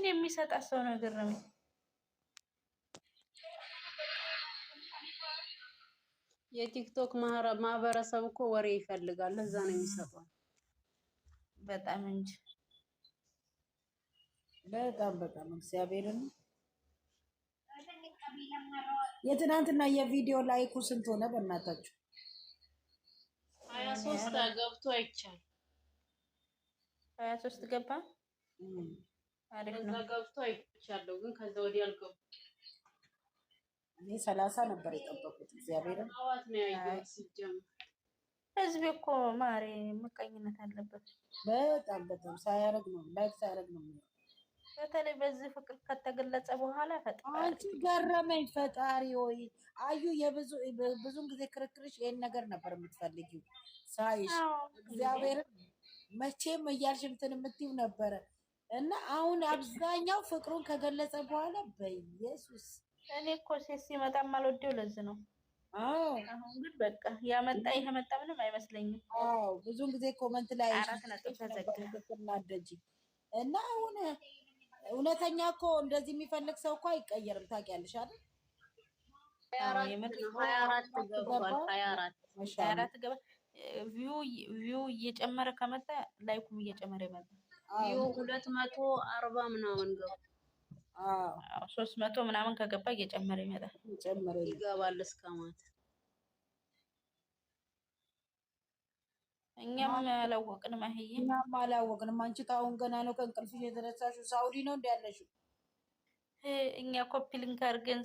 ምን የሚሰጣት ሰው ነገር ነው። የቲክቶክ ማህበረሰብ እኮ ወሬ ይፈልጋል። ለዛ ነው የሚሰጠው በጣም እንጂ በጣም እግዚአብሔርን የትናንትና የቪዲዮ ላይኩ ስንት ሆነ በእናታችሁ? 23 ገብቶ አይቻል 23 ገባ። አሪፍ ነው ገብቶ አይቻለሁ፣ ግን ከዛ ወዲያ አልገቡ። እኔ 30 ነበር የጠበቁት። እግዚአብሔርን አዋት ነው ያየሁት። ሲጀምር ህዝብ እኮ ማሬ ምቀኝነት አለበት። በጣም ሳያረግ ነው ላይክ ሳያረግ ነው። በተለይ በዚህ ፍቅር ከተገለጸ በኋላ ፈጣሪ አንቺ ገረመኝ። ፈጣሪ ሆይ አዩ ብዙን ጊዜ ክርክርሽ ይሄን ነገር ነበር የምትፈልጊው ሳይሽ። እግዚአብሔርን መቼም እያልሽ እንትን የምትይው ነበረ እና አሁን አብዛኛው ፍቅሩን ከገለጸ በኋላ በኢየሱስ እኔ እኮ ሴት ሲመጣ ማልወደው ለዚህ ነው። አሁን ግን በቃ ያመጣ ይሄ መጣ ምንም አይመስለኝም። ብዙን ጊዜ ኮመንት ላይ አራት ነጥብ ተዘግተናደጂ እና አሁን እውነተኛ እኮ እንደዚህ የሚፈልግ ሰው እኮ አይቀየርም። ታውቂያለሽ አይደል? 24 ገባ። ቪው እየጨመረ ከመጣ ላይኩም እየጨመረ ይመጣል። ቪው 240 ምናምን ገባ። 300 ምናምን ከገባ እየጨመረ ይመጣል። ይገባል እስከ ማታ። እኛም አላወቅንም። አህዬ እኛም አላወቅንም። አንቺ ካሁን ገና ነው ከእንቅልፍሽ የተነሳሽው። ሳውዲ ነው እንደ ያለሽው? እኛ ኮፒ ሊንክ አድርገን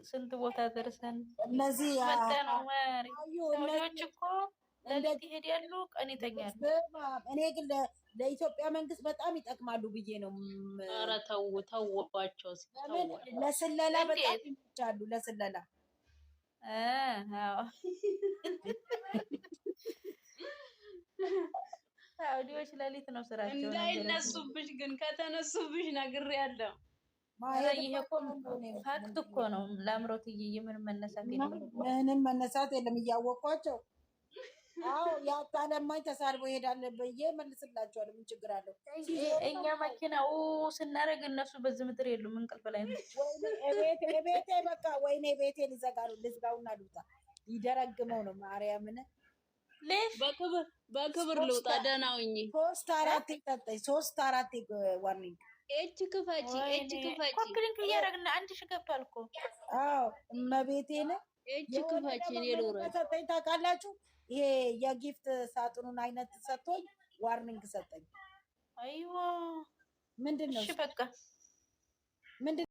ስንት ቦታ ደርሰን እነዚህ መጣነው። ማሪ ሰዎች እኮ ለሊት ይሄዳሉ፣ ቀን ይተኛሉ። እኔ ግን ለኢትዮጵያ መንግስት በጣም ይጠቅማሉ ብዬ ነው። ኧረ ተውባቸው። ለስለላ በጣም ይመቻሉ። ለስለላ ሳውዲዎች ለሊት ነው ስራቸው። እንዳይነሱብሽ ግን ከተነሱብሽ ነግሬያለሁ። ይሄ እኮ ፋክት እኮ ነው። ለአምሮትዬ ምንም መነሳት የለም፣ ምንም መነሳት የለም። እያወቋቸው ያታለማኝ ተሳርቦ ይሄዳል ብዬ መልስላቸዋለሁ። ምን ችግር አለው? እኛ መኪናው ስናደርግ እነሱ በዚህ ምድር የሉም። እንቅልፍ ላይ ነው። ቤቴ በቃ ወይኔ ቤቴን ይዘጋሉ። ልዝጋውና ልውጣ። ይደረግመው ነው ማርያምን። በክብር ልውጣ። ደህና ሁኚ። 3-4 ጠጣኝ። 3-4 ዋርኒንግ ኤች ክፈቺ። ኮክሊንክ እያደረግን 1000 ገብቷል እኮ። እመቤቴን ኤች ክፈቺ። እኔ ልውረድ ሰጠኝ። ታውቃላችሁ ይሄ የጊፍት ሳጥኑን አይነት ሰጥቶኝ ዋርኒንግ ሰጠኝ። አይዋ ምንድን ነው? እሺ በቃ